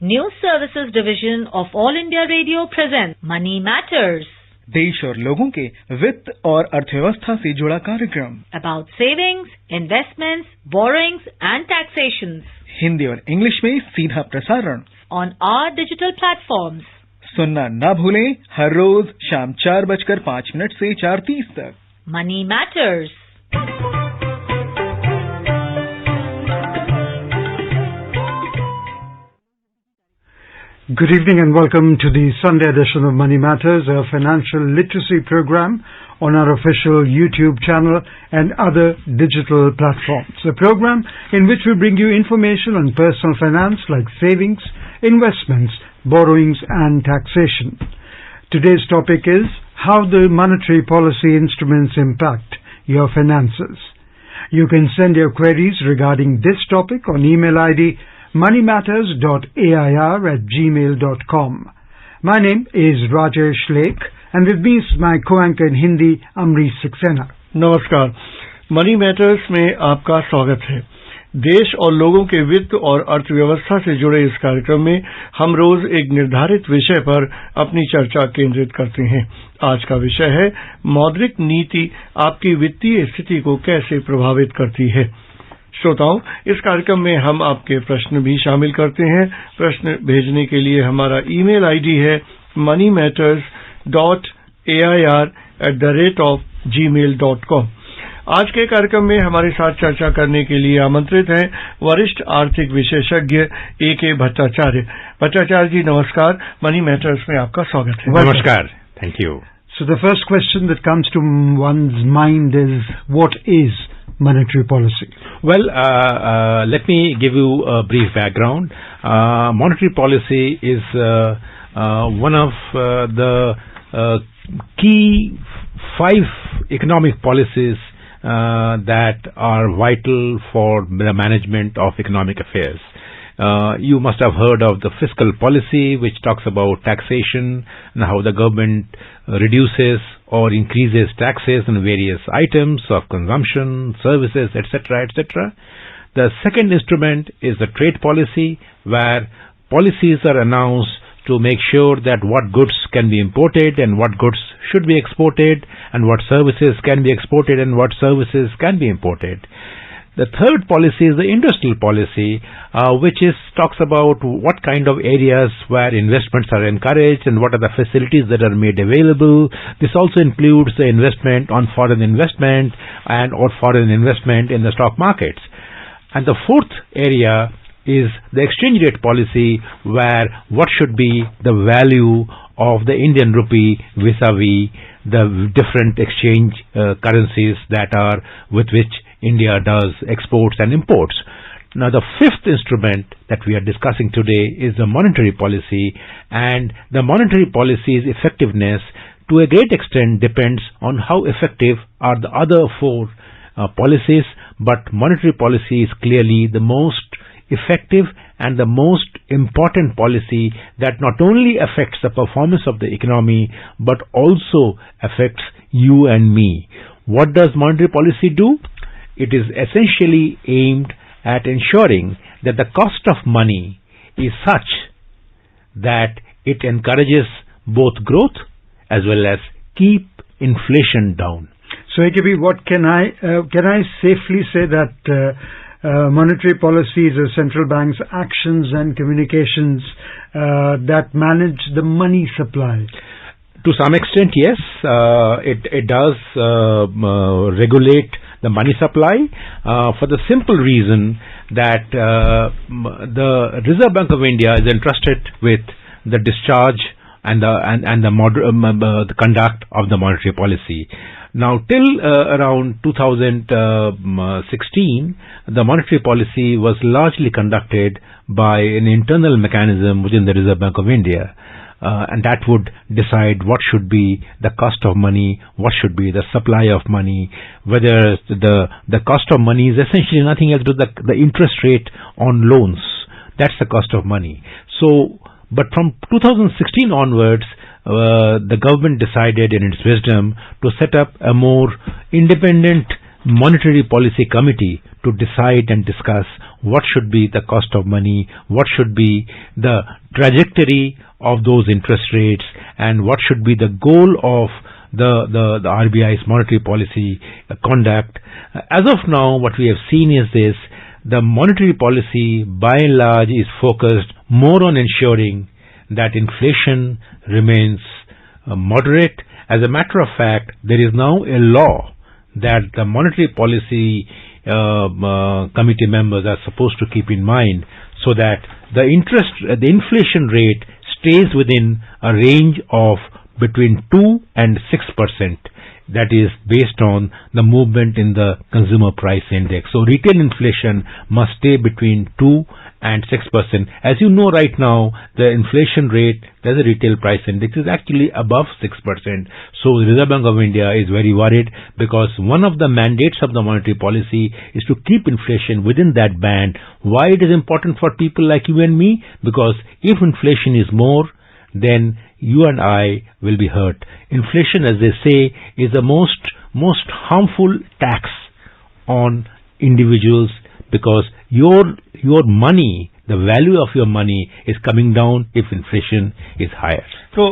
News Services Division of All India Radio presents Money Matters. देश और लोगों के वित्त और अर्थव्यवस्था से जुड़ा कार्यक्रम About savings, investments, borrowings and taxations. Hindi और इंग्लिश में सीधा प्रसारण On our digital platforms. सुनना ना भूलें हर रोज शाम 4:05 से 4:30 तक. Money Matters. Good evening and welcome to the Sunday edition of Money Matters, a financial literacy program on our official YouTube channel and other digital platforms. A program in which we bring you information on personal finance like savings, investments, borrowings and taxation. Today's topic is how the monetary policy instruments impact your finances. You can send your queries regarding this topic on email ID moneymatters.air@gmail.com. My name is Rajesh Lake and with me is my co-anchor in Hindi, Amrish Saxena. नमस्कार, money matters में आपका स्वागत है। देश और लोगों के वित्त और अर्थव्यवस्था से जुड़े इस कार्यक्रम में हम रोज एक निर्धारित विषय पर अपनी चर्चा केंद्रित करते हैं। आज का विषय है मौद्रिक नीति आपकी वित्तीय स्थिति को कैसे प्रभावित करती है। श्रोताओं, इस कार्यक्रम में हम आपके प्रश्न भी शामिल करते हैं। प्रश्न भेजने के लिए हमारा ईमेल आईडी है moneymatters.air@gmail.com। आज के कार्यक्रम में हमारे साथ चर्चा करने के लिए आमंत्रित हैं वरिष्ठ आर्थिक विशेषज्ञ A.K. भट्टाचार्य। भट्टाचार्य जी नमस्कार, मनी मैटर्स में आपका स्वागत है। नमस्कार, thank you. So the first question that comes to one's mind is, what is monetary policy? Well, let me give you a brief background. Monetary policy is one of the key 5 economic policies that are vital for the management of economic affairs. You must have heard of the fiscal policy, which talks about taxation and how the government reduces or increases taxes on various items of consumption, services, etc., etc. The second instrument is the trade policy, where policies are announced to make sure that what goods can be imported and what goods should be exported, and what services can be exported and what services can be imported. The third policy is the industrial policy, which talks about what kind of areas where investments are encouraged and what are the facilities that are made available. This also includes the investment on foreign investment and or foreign investment in the stock markets. And the fourth area is the exchange rate policy, where what should be the value of the Indian rupee vis-a-vis the different exchange currencies that are with which India does exports and imports. Now, the fifth instrument that we are discussing today is the monetary policy, and the monetary policy's effectiveness to a great extent depends on how effective are the other 4 policies, but monetary policy is clearly the most effective and the most important policy that not only affects the performance of the economy but also affects you and me. What does monetary policy do? It is essentially aimed at ensuring that the cost of money is such that it encourages both growth as well as keep inflation down. So AKB, what can I safely say that monetary policy is a central bank's actions and communications that manage the money supply? To some extent, yes. It does regulate the money supply for the simple reason that the Reserve Bank of India is entrusted with the discharge and the conduct of the monetary policy. Now, till around 2016, the monetary policy was largely conducted by an internal mechanism within the Reserve Bank of India. And that would decide what should be the cost of money, what should be the supply of money, whether the cost of money is essentially nothing else but the interest rate on loans. That's the cost of money. So, but from 2016 onwards, the government decided in its wisdom to set up a more independent monetary policy committee to decide and discuss what should be the cost of money, what should be the trajectory of those interest rates, and what should be the goal of the RBI's monetary policy conduct. As of now, what we have seen is this: the monetary policy by and large is focused more on ensuring that inflation remains moderate. As a matter of fact, there is now a law that the monetary policy committee members are supposed to keep in mind, so that the inflation rate stays within a range of between 2 and 6%. That is based on the movement in the consumer price index. So retail inflation must stay between 2 and 6%. As you know, right now, the inflation rate, there's a retail price index, is actually above 6%. So the Reserve Bank of India is very worried, because one of the mandates of the monetary policy is to keep inflation within that band. Why it is important for people like you and me? Because if inflation is more, then you and I will be hurt. Inflation, as they say, is the most harmful tax on individuals, because your money, the value of your money, is coming down if inflation is higher. तो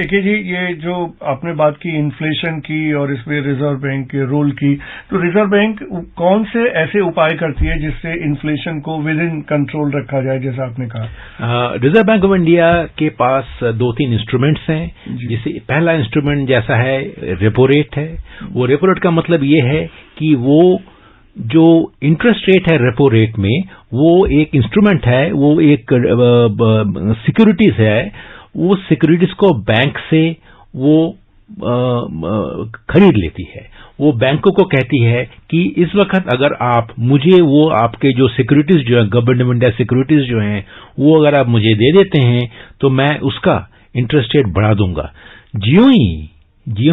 एके जी, ये जो आपने बात की inflation की और इसमें reserve bank के रोल की, तो रिजर्व बैंक कौन से ऐसे उपाय करती है जिससे इन्फ्लेशन को विद इन कंट्रोल रखा जाए, जैसा आपने कहा? रिजर्व बैंक ऑफ इंडिया के पास 2-3 इंस्ट्रूमेंट्स हैं. जैसे पहला इंस्ट्रूमेंट जैसा है रेपो रेट है. वो रेपो रेट का मतलब ये है कि वो जो इंटरेस्ट रेट है रेपो रेट में, वो एक इंस्ट्रूमेंट है, वो एक सिक्योरिटीज है. वो सिक्योरिटीज को बैंक से वो खरीद लेती है. वो बैंकों को कहती है कि इस वक्त अगर आप मुझे वो आपके जो सिक्योरिटीज जो है, गवर्नमेंट सिक्योरिटीज जो हैं, वो अगर आप मुझे दे देते हैं तो मैं उसका इंटरेस्ट रेट बढ़ा दूंगा. ज्यों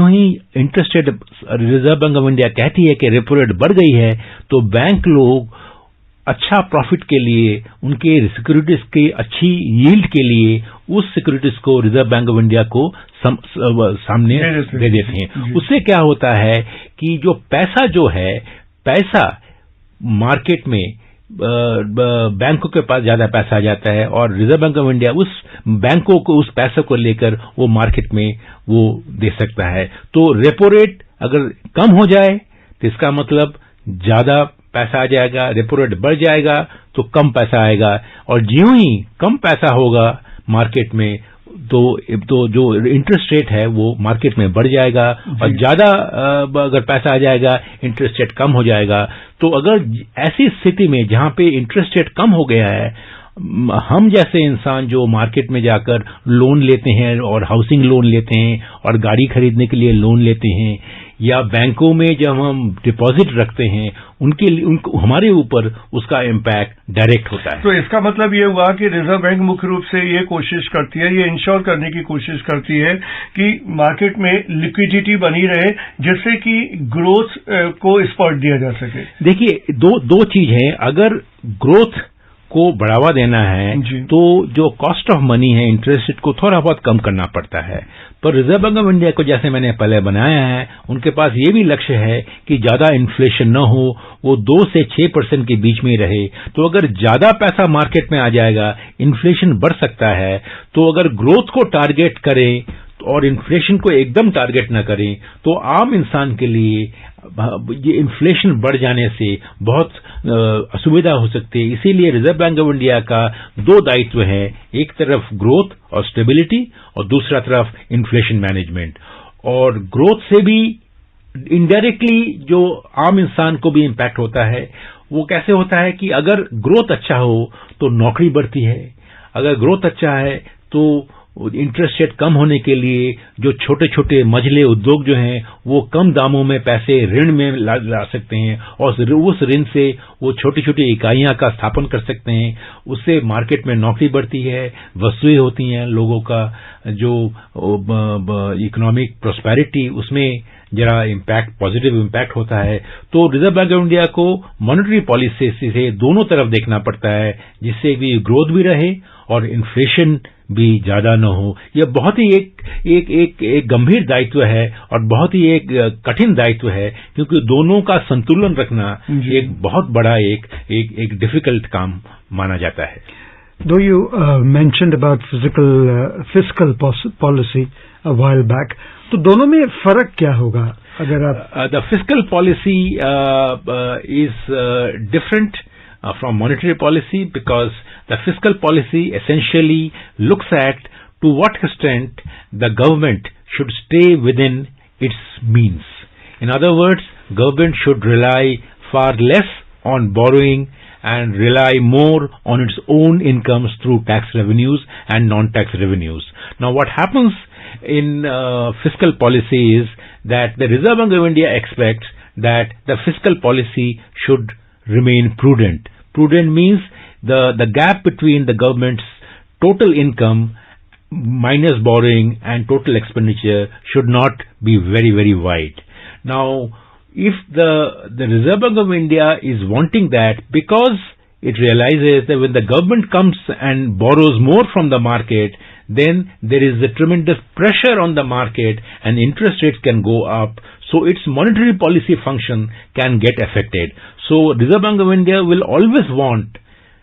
ही interest rate Reserve Bank of India कहती है कि रेपो रेट बढ़ गई है, तो बैंक लोग अच्छा प्रॉफिट के लिए, उनके सिक्योरिटीज की अच्छी यील्ड के लिए उस सिक्योरिटीज को रिजर्व बैंक ऑफ इंडिया को सामने दे देते हैं. उससे क्या होता है कि जो पैसा मार्केट में बैंकों के पास ज्यादा पैसा आ जाता है, और रिजर्व बैंक ऑफ इंडिया उस बैंकों को उस पैसे को लेकर वो मार्केट में वो दे सकता है. तो रेपो रेट अगर कम हो जाए तो इसका मतलब ज्यादा पैसा आ जाएगा, रेपो रेट बढ़ जाएगा तो कम पैसा आएगा, और ज्यों ही कम पैसा होगा मार्केट में तो जो इंटरेस्ट रेट है वो मार्केट में बढ़ जाएगा, और ज्यादा अगर पैसा आ जाएगा इंटरेस्ट रेट कम हो जाएगा. तो अगर ऐसी स्थिति में जहां पे इंटरेस्ट रेट कम हो गया है, हम जैसे इंसान जो मार्केट में जाकर लोन लेते हैं और हाउसिंग लोन लेते हैं और गाड़ी खरीदने के लिए लोन लेते हैं, या बैंकों में जब हम डिपॉजिट रखते हैं, उनको हमारे ऊपर उसका इम्पैक्ट डायरेक्ट होता है. तो इसका मतलब ये हुआ कि रिजर्व बैंक मुख्य रूप से ये कोशिश करती है, ये इंश्योर करने की कोशिश करती है कि मार्केट में लिक्विडिटी बनी रहे, जिससे कि ग्रोथ को स्पॉट दिया जा सके. देखिए, दो चीज है. अगर ग्रोथ को बढ़ावा देना है तो जो कॉस्ट ऑफ मनी है, इंटरेस्ट रेट को थोड़ा बहुत कम करना पड़ता है. पर रिजर्व बैंक ऑफ इंडिया को, जैसे मैंने पहले बनाया है, उनके पास ये भी लक्ष्य है कि ज्यादा इन्फ्लेशन न हो, वो 2 से 6% के बीच में ही रहे. तो अगर ज्यादा पैसा मार्केट में आ जाएगा, इन्फ्लेशन बढ़ सकता है. तो अगर ग्रोथ को टारगेट करें और इन्फ्लेशन को एकदम टारगेट न करें, तो आम इंसान के लिए ये इन्फ्लेशन बढ़ जाने से बहुत असुविधा हो सकती है. इसीलिए रिजर्व बैंक ऑफ इंडिया का 2 दायित्व है, एक तरफ ग्रोथ और स्टेबिलिटी, और दूसरा तरफ इन्फ्लेशन मैनेजमेंट. और ग्रोथ से भी इनडायरेक्टली जो आम इंसान को भी इम्पैक्ट होता है. वो कैसे होता है कि अगर ग्रोथ अच्छा हो तो नौकरी बढ़ती है, अगर ग्रोथ अच्छा है तो इंटरेस्ट रेट कम होने के लिए जो छोटे छोटे मझले उद्योग जो हैं वो कम दामों में पैसे ऋण में ला सकते हैं, और उस ऋण से वो छोटी छोटी इकाइयां का स्थापन कर सकते हैं. उससे मार्केट में नौकरी बढ़ती है, वस्तुएं होती हैं, लोगों का जो इकोनॉमिक प्रोस्पेरिटी उसमें जरा इम्पैक्ट, पॉजिटिव इम्पैक्ट होता है, तो रिजर्व बैंक ऑफ इंडिया को मॉनेटरी पॉलिसी से दोनों तरफ देखना पड़ता है, जिससे भी ग्रोथ भी रहे और इन्फ्लेशन भी ज्यादा न हो। यह बहुत ही एक गंभीर दायित्व है और बहुत ही एक कठिन दायित्व है, क्योंकि दोनों का संतुलन रखना एक बहुत बड़ा एक डिफिकल्ट काम माना जाता है। Though you mentioned about fiscal policy a while back, तो दोनों में फर्क क्या होगा अगर आप the fiscal policy is different from monetary policy, because the fiscal policy essentially looks at to what extent the government should stay within its means. In other words, government should rely far less on borrowing and rely more on its own incomes through tax revenues and non-tax revenues. Now, what happens in fiscal policy is that the Reserve Bank of India expects that the fiscal policy should remain prudent. Prudent means the gap between the government's total income minus borrowing and total expenditure should not be very, very wide. Now, if the Reserve Bank of India is wanting that, because it realizes that when the government comes and borrows more from the market, then there is a tremendous pressure on the market and interest rates can go up, so its monetary policy function can get affected. So Reserve Bank of India will always want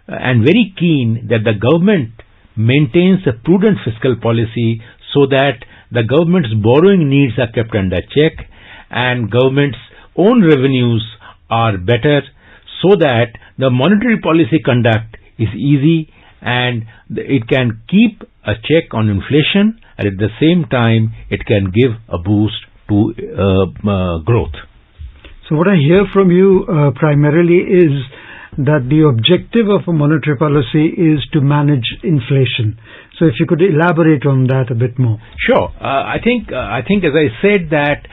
and very keen that the government maintains a prudent fiscal policy, so that the government's borrowing needs are kept under check and government's own revenues are better, so that the monetary policy conduct is easy and it can keep a check on inflation, and at the same time it can give a boost to growth. So what I hear from you primarily is that the objective of a monetary policy is to manage inflation. So if you could elaborate on that a bit more. Sure. I think as I said that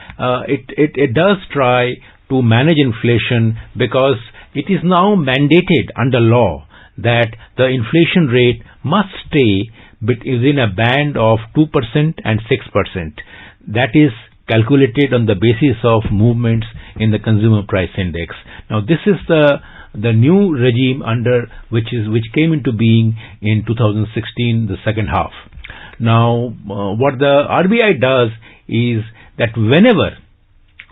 it does try to manage inflation, because it is now mandated under law that the inflation rate must stay within a band of 2% and 6%. That is calculated on the basis of movements in the consumer price index. Now, this is the new regime which came into being in 2016, the second half. Now, what the RBI does is that whenever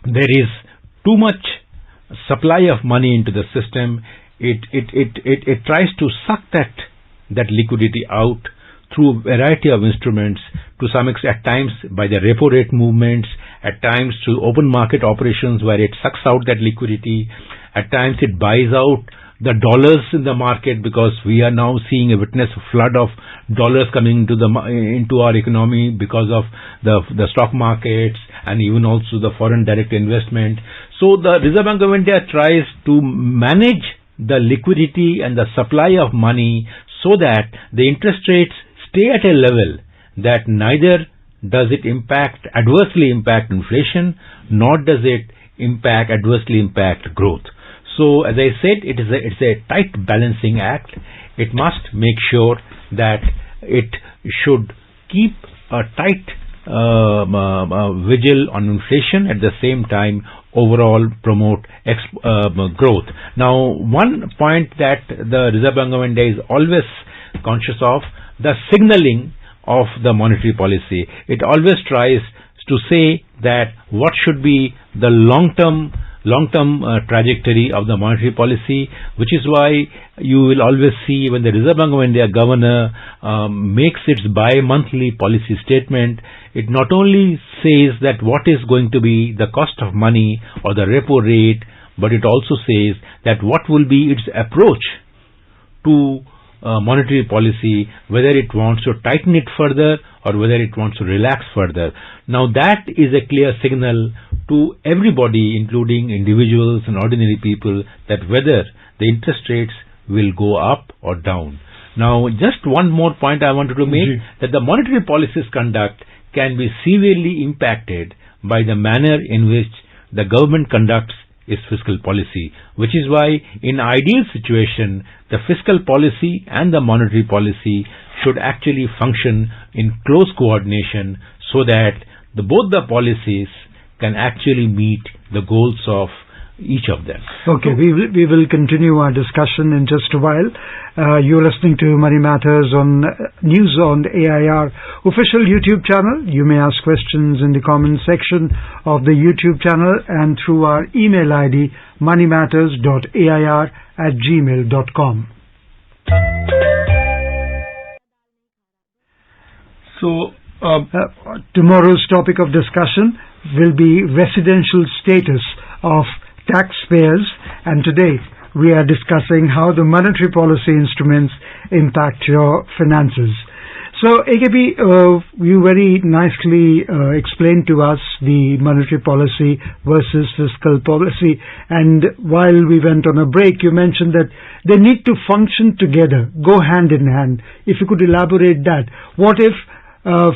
there is too much supply of money into the system, it tries to suck that liquidity out through a variety of instruments, to some extent at times by the repo rate movements, at times through open market operations where it sucks out that liquidity, at times it buys out the dollars in the market, because we are now seeing a flood of dollars coming into our economy because of the stock markets and even also the foreign direct investment. So the Reserve Bank of India tries to manage the liquidity and the supply of money so that the interest rates stay at a level that neither does it adversely impact inflation, nor does it adversely impact growth. So, as I said, it's a tight balancing act. It must make sure that it should keep a tight vigil on inflation, at the same time overall promote growth. Now, one point that the Reserve Bank of India is always conscious of, the signaling of the monetary policy. It always tries to say that what should be the long-term trajectory of the monetary policy, which is why you will always see when the Reserve Bank of India governor makes its bi-monthly policy statement, it not only says that what is going to be the cost of money or the repo rate, but it also says that what will be its approach to monetary policy, whether it wants to tighten it further or whether it wants to relax further. Now, that is a clear signal to everybody, including individuals and ordinary people, that whether the interest rates will go up or down. Now, just one more point I wanted to make, that the monetary policy's conduct can be severely impacted by the manner in which the government conducts its fiscal policy, which is why in ideal situation, the fiscal policy and the monetary policy should actually function in close coordination, so that both the policies can actually meet the goals of each of them. Okay, we will continue our discussion in just a while. You're listening to Money Matters on News on AIR official YouTube channel. You may ask questions in the comment section of the YouTube channel and through our email ID moneymatters.air@gmail.com. So, tomorrow's topic of discussion will be residential status of taxpayers, and today we are discussing how the monetary policy instruments impact your finances. So, AKP, you very nicely explained to us the monetary policy versus fiscal policy, and while we went on a break, you mentioned that they need to function together, go hand in hand. If you could elaborate that. What if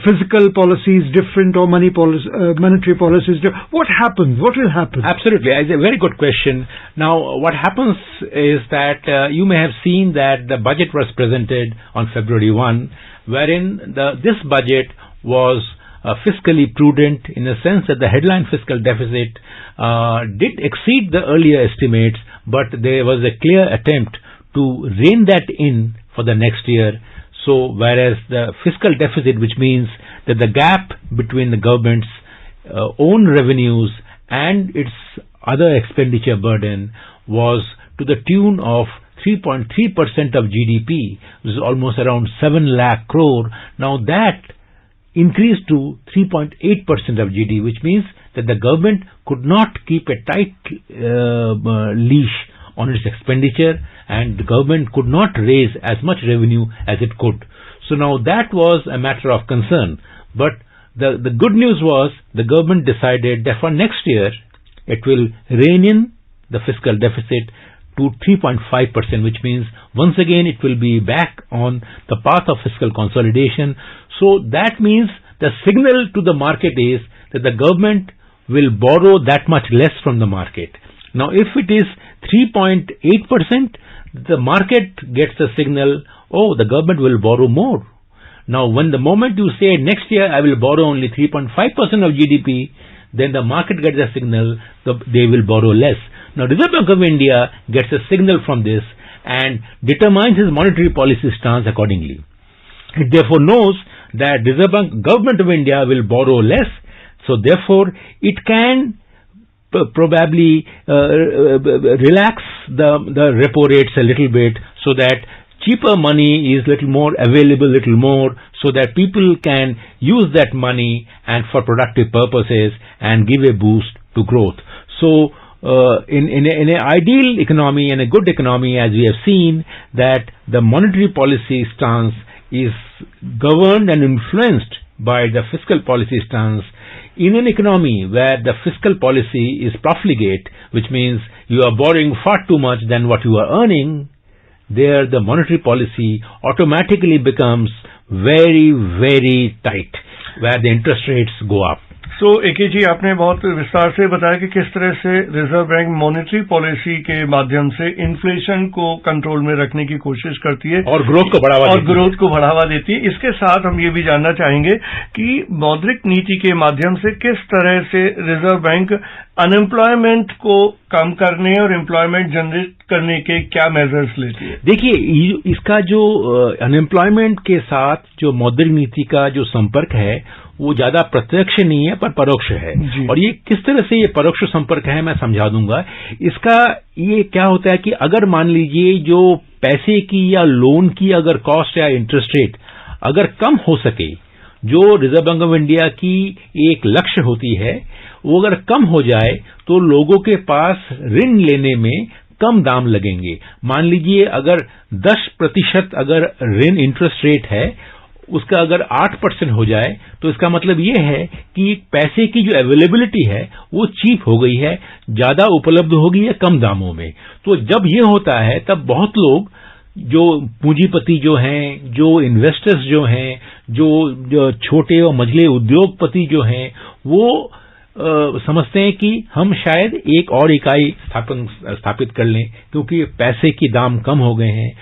fiscal policy is different or monetary policy is different? What happens? What will happen? Absolutely. It's a very good question. Now, what happens is that you may have seen that the budget was presented on February 1, wherein this budget was fiscally prudent in the sense that the headline fiscal deficit did exceed the earlier estimates, but there was a clear attempt to rein that in for the next year. So, whereas the fiscal deficit, which means that the gap between the government's own revenues and its other expenditure burden was to the tune of 3.3% of GDP, which is almost around 7 lakh crore. Now that increased to 3.8% of GDP, which means that the government could not keep a tight leash on its expenditure, and the government could not raise as much revenue as it could. So now that was a matter of concern. But the good news was the government decided that for next year it will rein in the fiscal deficit to 3.5%, which means once again it will be back on the path of fiscal consolidation. So that means the signal to the market is that the government will borrow that much less from the market. Now, if it is 3.8%, the market gets the signal, oh, the government will borrow more. Now, when the moment you say next year I will borrow only 3.5% of GDP, then the market gets a signal that they will borrow less. Now, Reserve Bank of India gets a signal from this and determines its monetary policy stance accordingly. It therefore knows that Reserve Bank, Government of India will borrow less, so therefore it can probably relax the repo rates a little bit so that cheaper money is little more available, little more, so that people can use that money and for productive purposes and give a boost to growth. So in an ideal economy and a good economy, as we have seen, that the monetary policy stance is governed and influenced by the fiscal policy stance. In an economy where the fiscal policy is profligate, which means you are borrowing far too much than what you are earning, there the monetary policy automatically becomes very, very tight, where the interest rates go up. सो एके जी, आपने बहुत विस्तार से बताया कि किस तरह से reserve bank monetary policy के माध्यम से इन्फ्लेशन को कंट्रोल में रखने की कोशिश करती है और ग्रोथ को बढ़ावा देती है। इसके साथ हम ये भी जानना चाहेंगे कि मौद्रिक नीति के माध्यम से किस तरह से रिजर्व बैंक अनएम्प्लॉयमेंट को कम करने और एम्प्लॉयमेंट जनरेट करने के क्या मेजर्स लेती है? देखिए, इसका जो अनएम्प्लॉयमेंट के साथ जो मौद्रिक नीति का जो संपर्क है वो ज्यादा प्रत्यक्ष नहीं है पर परोक्ष है। और ये किस तरह से ये परोक्ष संपर्क है मैं समझा दूंगा। इसका ये क्या होता है कि अगर मान लीजिए जो पैसे की या लोन की अगर कॉस्ट या इंटरेस्ट रेट अगर कम हो सके, जो रिजर्व बैंक ऑफ इंडिया की एक लक्ष्य होती है, वो अगर कम हो जाए तो लोगों के पास ऋण लेने में कम दाम लगेंगे। मान लीजिए अगर 10% अगर ऋण इंटरेस्ट रेट है, उसका अगर 8% हो जाए तो इसका मतलब ये है कि पैसे की जो अवेलेबिलिटी है वो चीप हो गई है, ज्यादा उपलब्ध होगी है कम दामों में। तो जब ये होता है तब बहुत लोग जो पूंजीपति जो हैं, जो इन्वेस्टर्स जो हैं, जो छोटे और मझले उद्योगपति जो हैं, वो समझते हैं कि हम शायद एक और इकाई स्थापित कर लें क्योंकि पैसे की दाम कम हो गए हैं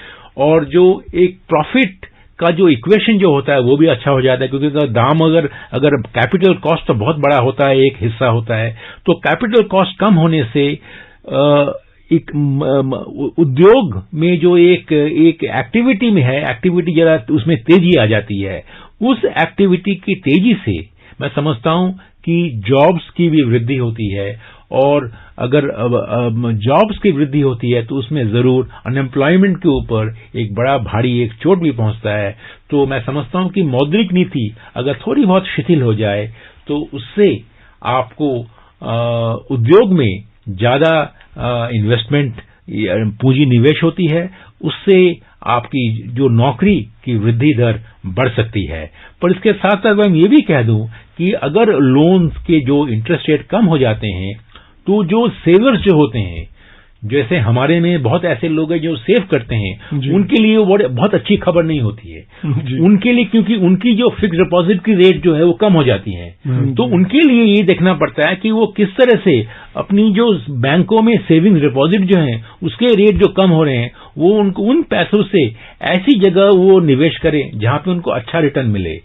और जो एक प्रॉफिट का जो इक्वेशन जो होता है वो भी अच्छा हो जाता है, क्योंकि दाम अगर कैपिटल कॉस्ट तो बहुत बड़ा होता है, एक हिस्सा होता है, तो कैपिटल कॉस्ट कम होने से एक उद्योग में जो एक एक्टिविटी में है, एक्टिविटी जरा उसमें तेजी आ जाती है। उस एक्टिविटी की तेजी से मैं समझता हूं कि जॉब्स की भी वृद्धि होती है, और अगर जॉब्स की वृद्धि होती है तो उसमें जरूर अनएम्प्लॉयमेंट के ऊपर एक बड़ा भारी एक चोट भी पहुंचता है। तो मैं समझता हूं कि मौद्रिक नीति अगर थोड़ी बहुत शिथिल हो जाए तो उससे आपको उद्योग में ज्यादा इन्वेस्टमेंट पूंजी निवेश होती है, उससे आपकी जो नौकरी की वृद्धि दर बढ़ सकती है। पर इसके साथ साथ मैं ये भी कह दूं कि अगर लोन्स के जो इंटरेस्ट रेट कम हो जाते हैं तो जो सेवर्स जो होते हैं, जैसे हमारे में बहुत ऐसे लोग हैं जो सेव करते हैं, उनके लिए वो बहुत अच्छी खबर नहीं होती है उनके लिए, क्योंकि उनकी जो फिक्स डिपॉजिट की रेट जो है वो कम हो जाती है। तो उनके लिए ये देखना पड़ता है कि वो किस तरह से अपनी जो बैंकों में सेविंग्स डिपॉजिट जो है उसके रेट जो कम हो रहे हैं वो उनको उन पैसों से ऐसी जगह वो निवेश करें जहां पे उनको अच्छा रिटर्न मिले।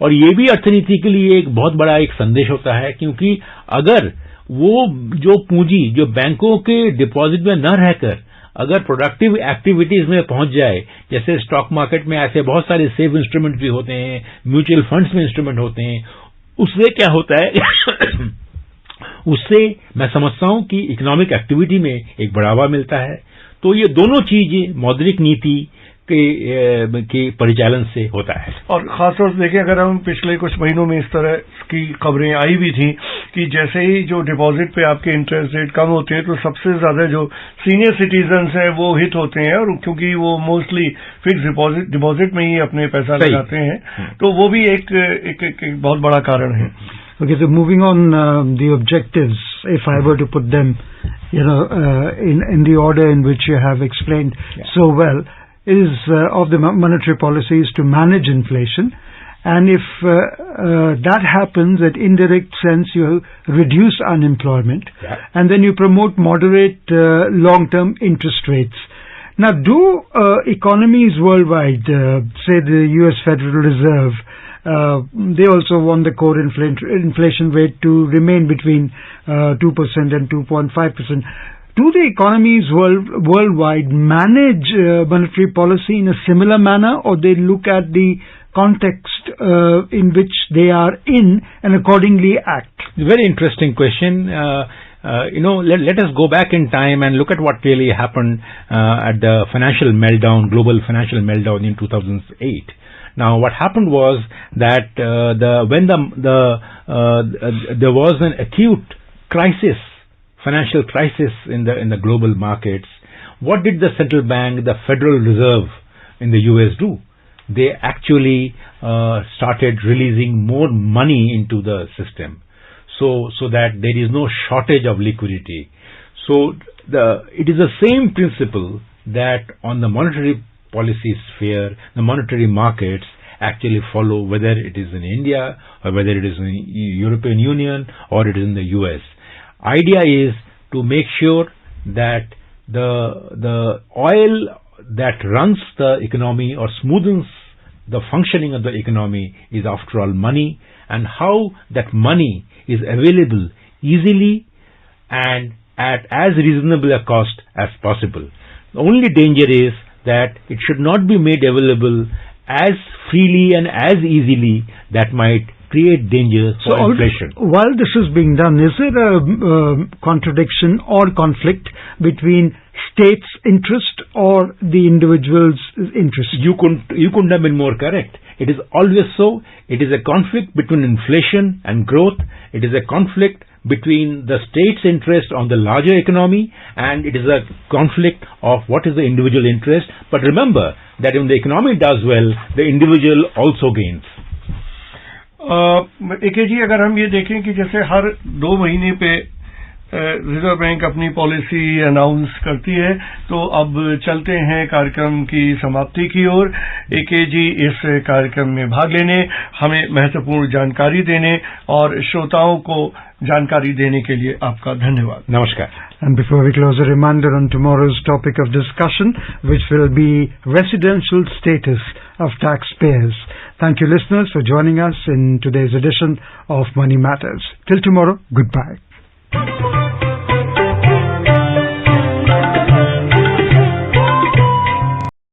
और ये भी अर्थनीति के लिए एक बहुत बड़ा एक संदेश होता है, क्योंकि अगर वो जो पूंजी जो बैंकों के डिपॉजिट में न रहकर अगर प्रोडक्टिव एक्टिविटीज में पहुंच जाए, जैसे स्टॉक मार्केट में ऐसे बहुत सारे सेव इंस्ट्रूमेंट भी होते हैं, म्यूचुअल फंड्स में इंस्ट्रूमेंट होते हैं, उससे क्या होता है उससे मैं समझता हूं कि इकोनॉमिक एक्टिविटी में एक बढ़ावा मिलता है। तो ये दोनों चीजें मौद्रिक नीति के परिचालन से होता है। और खासतौर से देखें, अगर हम पिछले कुछ महीनों में इस तरह की खबरें आई भी थी कि जैसे ही जो डिपॉजिट पे आपके इंटरेस्ट रेट कम होते हैं तो सबसे ज्यादा जो सीनियर सिटीजन्स हैं वो हिट होते हैं, और क्योंकि वो मोस्टली फिक्स डिपॉजिट में ही अपने पैसा लगाते हैं, तो वो भी एक बहुत बड़ा कारण है। Okay, so moving on, the objectives, if I were to put them, in the order in which you have explained so well, is of the monetary policy is to manage inflation, and if that happens, at indirect sense, you reduce unemployment, and then you promote moderate long-term interest rates. Now, do economies worldwide, say the U.S. Federal Reserve, they also want the core inflation rate to remain between 2% and 2.5%. Do the economies worldwide manage monetary policy in a similar manner, or they look at the context in which they are in and accordingly act? Very interesting question. Let us go back in time and look at what really happened at the financial meltdown, global financial meltdown in 2008. Now, what happened was that when there was an acute crisis, financial crisis in the global markets, what did the central bank, the Federal Reserve in the US do? They actually started releasing more money into the system, so that there is no shortage of liquidity. So it is the same principle that on the monetary policy sphere, the monetary markets actually follow, whether it is in India or whether it is in the European Union or it is in the US. Idea is to make sure that the oil that runs the economy or smoothens the functioning of the economy is after all money, and how that money is available easily and at as reasonable a cost as possible. The only danger is that it should not be made available as freely and as easily. That might create danger for inflation. While this is being done, is there a contradiction or conflict between states' interest or the individual's interest? You couldn't have been more correct. It is always so. It is a conflict between inflation and growth. It is a conflict between the state's interest on the larger economy, and it is a conflict of what is the individual interest. But remember that when the economy does well, the individual also gains. एके जी, अगर हम ये देखें कि जैसे हर 2 महीने पे reserve bank अपनी policy announce करती है। तो अब चलते हैं कार्यक्रम की समाप्ति की ओर। एके जी इस कार्यक्रम में भाग लेने, हमें महत्वपूर्ण जानकारी देने और श्रोताओं को जानकारी देने के लिए आपका धन्यवाद। नमस्कार। And before we close, a reminder on tomorrow's topic of discussion, which will be residential status of taxpayers. Thank you, listeners, for joining us in today's edition of Money Matters. Till tomorrow, goodbye.